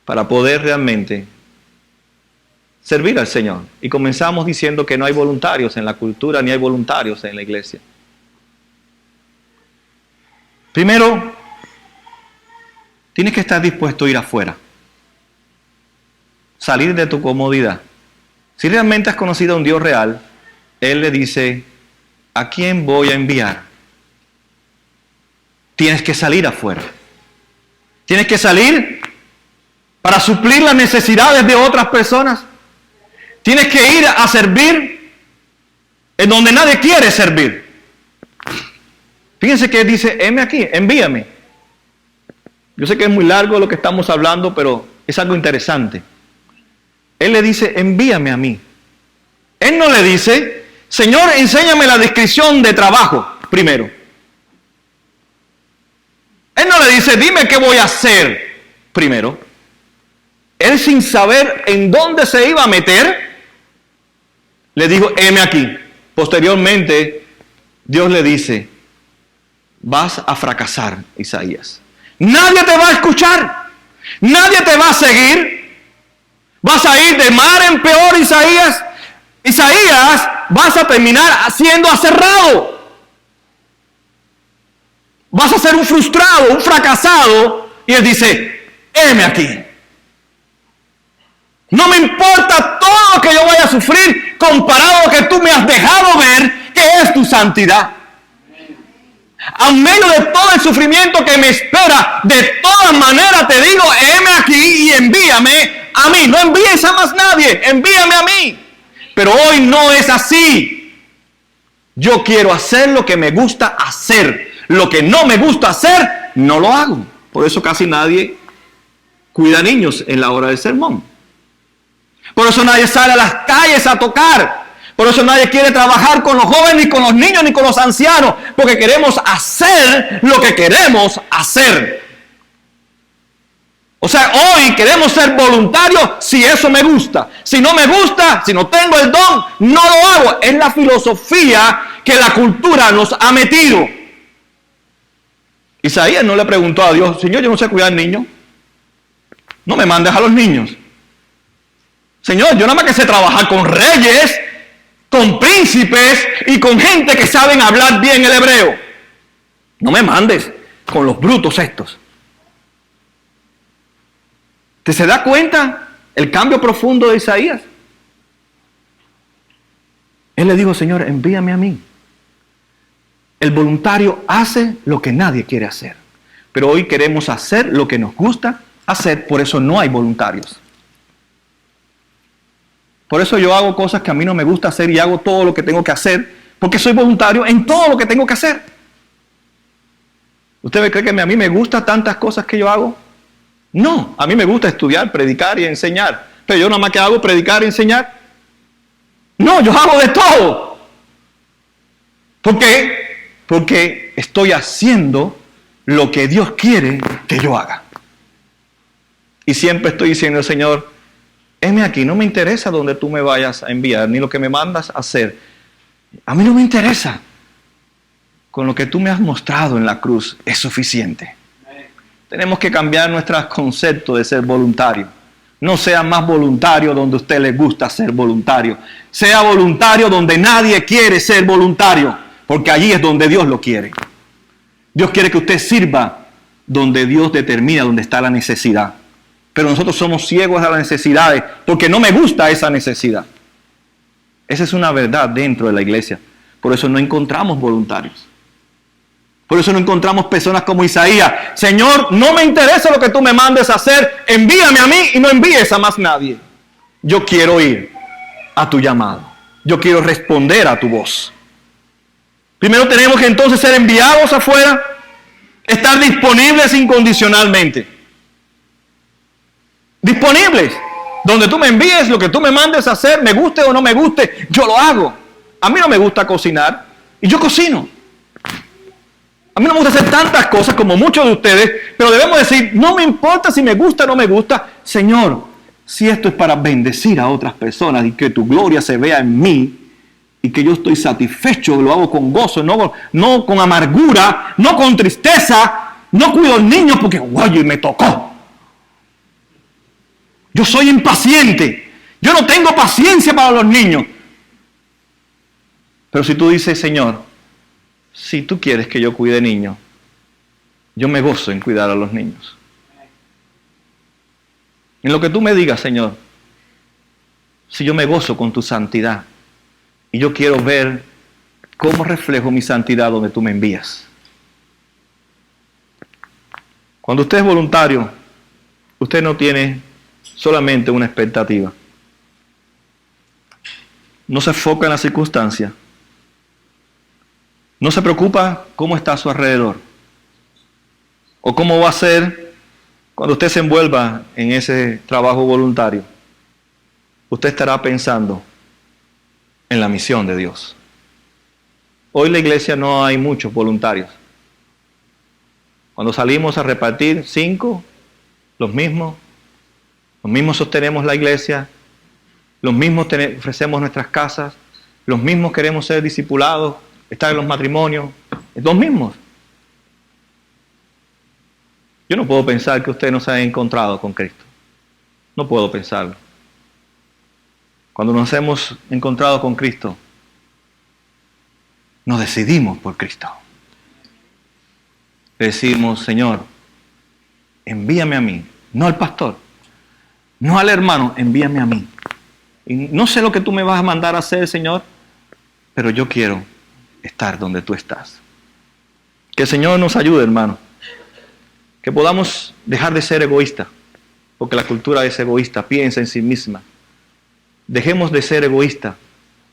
para poder realmente servir al Señor. Y comenzamos diciendo que no hay voluntarios en la cultura, ni hay voluntarios en la iglesia. Primero, tienes que estar dispuesto a ir afuera. Salir de tu comodidad. Si realmente has conocido a un Dios real, Él le dice, ¿a quién voy a enviar? Tienes que salir afuera. Tienes que salir para suplir las necesidades de otras personas. Tienes que ir a servir en donde nadie quiere servir. Fíjense que dice, heme aquí, envíame. Yo sé que es muy largo lo que estamos hablando, pero es algo interesante. Él le dice, envíame a mí. Él no le dice, Señor, enséñame la descripción de trabajo primero. Él no le dice, dime qué voy a hacer primero. Él, sin saber en dónde se iba a meter, le dijo, heme aquí. Posteriormente, Dios le dice, vas a fracasar, Isaías. Nadie te va a escuchar. Nadie te va a seguir. Vas a ir de mal en peor, Isaías. Isaías, vas a terminar siendo aserrado. Vas a ser un frustrado, un fracasado. Y él dice, heme aquí. No me importa todo lo que yo vaya a sufrir comparado a lo que tú me has dejado ver, que es tu santidad. A medio de todo el sufrimiento que me espera, de todas maneras te digo, heme aquí y envíame a mí. No envíes a más nadie, envíame a mí. Pero hoy no es así. Yo quiero hacer lo que me gusta hacer. Lo que no me gusta hacer, no lo hago. Por eso casi nadie cuida niños en la hora del sermón. Por eso nadie sale a las calles a tocar. Por eso nadie quiere trabajar con los jóvenes, ni con los niños, ni con los ancianos. Porque queremos hacer lo que queremos hacer. O sea, hoy queremos ser voluntarios si eso me gusta. Si no me gusta, si no tengo el don, no lo hago. Es la filosofía que la cultura nos ha metido. Isaías no le preguntó a Dios: Señor, yo no sé cuidar niños. No me mandes a los niños. Señor, yo nada más que sé trabajar con reyes, con príncipes y con gente que saben hablar bien el hebreo. No me mandes con los brutos estos. ¿Te se da cuenta el cambio profundo de Isaías? Él le dijo: Señor, envíame a mí. El voluntario hace lo que nadie quiere hacer. Pero hoy queremos hacer lo que nos gusta hacer, por eso no hay voluntarios. Por eso yo hago cosas que a mí no me gusta hacer y hago todo lo que tengo que hacer, porque soy voluntario en todo lo que tengo que hacer. ¿Usted cree que a mí me gustan tantas cosas que yo hago? No, a mí me gusta estudiar, predicar y enseñar. Pero yo nada más que hago predicar y enseñar. No, yo hago de todo. ¿Por qué? Porque estoy haciendo lo que Dios quiere que yo haga. Y siempre estoy diciendo: Señor, heme aquí, no me interesa donde tú me vayas a enviar, ni lo que me mandas a hacer. A mí no me interesa. Con lo que tú me has mostrado en la cruz es suficiente. Tenemos que cambiar nuestro concepto de ser voluntario. No sea más voluntario donde a usted le gusta ser voluntario. Sea voluntario donde nadie quiere ser voluntario, porque allí es donde Dios lo quiere. Dios quiere que usted sirva donde Dios determina donde está la necesidad. Pero nosotros somos ciegos a las necesidades porque no me gusta esa necesidad. Esa es una verdad dentro de la iglesia. Por eso no encontramos voluntarios. Por eso no encontramos personas como Isaías: Señor, no me interesa lo que tú me mandes a hacer, envíame a mí y no envíes a más nadie. Yo quiero ir a tu llamado. Yo quiero responder a tu voz. Primero tenemos que entonces ser enviados afuera, estar disponibles incondicionalmente. Disponibles. Donde tú me envíes, lo que tú me mandes a hacer, me guste o no me guste, yo lo hago. A mí no me gusta cocinar y yo cocino. A mí no me gusta hacer tantas cosas como muchos de ustedes, pero debemos decir: no me importa si me gusta o no me gusta. Señor, si esto es para bendecir a otras personas y que tu gloria se vea en mí y que yo estoy satisfecho, lo hago con gozo, no con amargura, no con tristeza, no cuido al niño porque guay, me tocó. Yo soy impaciente. Yo no tengo paciencia para los niños. Pero si tú dices: Señor, si tú quieres que yo cuide niños, yo me gozo en cuidar a los niños. En lo que tú me digas, Señor, si yo me gozo con tu santidad y yo quiero ver cómo reflejo mi santidad donde tú me envías. Cuando usted es voluntario, usted no tiene solamente una expectativa. No se enfoca en las circunstancias. No se preocupa cómo está a su alrededor o cómo va a ser cuando usted se envuelva en ese trabajo voluntario. Usted estará pensando en la misión de Dios. Hoy en la iglesia no hay muchos voluntarios. Cuando salimos a repartir 5, los mismos sostenemos la iglesia, los mismos ofrecemos nuestras casas, los mismos queremos ser discipulados, estar en los matrimonios, los mismos. Yo no puedo pensar que usted no se haya encontrado con Cristo. No puedo pensarlo. Cuando nos hemos encontrado con Cristo, nos decidimos por Cristo. Le decimos: Señor, envíame a mí, no al pastor, no al hermano, envíame a mí. Y no sé lo que tú me vas a mandar a hacer, Señor, pero yo quiero estar donde tú estás. Que el Señor nos ayude, hermano. Que podamos dejar de ser egoístas, porque la cultura es egoísta, piensa en sí misma. Dejemos de ser egoístas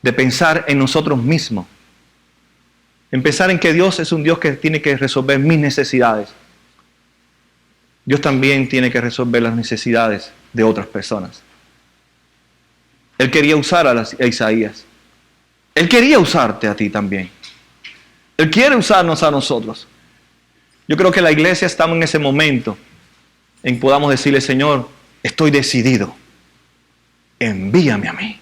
de pensar en nosotros mismos, en pensar en que Dios es un Dios que tiene que resolver mis necesidades. Dios también tiene que resolver las necesidades de otras personas. Él quería usar a Isaías. Él quería usarte a ti también. Él quiere usarnos a nosotros. Yo creo que la iglesia estamos en ese momento en que podamos decirle, Señor, estoy decidido. Envíame a mí.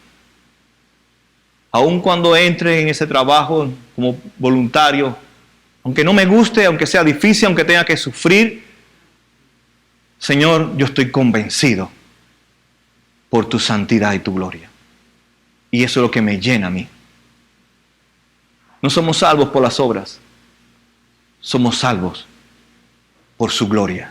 Aun cuando entre en ese trabajo como voluntario, aunque no me guste, aunque sea difícil, aunque tenga que sufrir, Señor, yo estoy convencido por tu santidad y tu gloria. Y eso es lo que me llena a mí. No somos salvos por las obras, somos salvos por su gloria.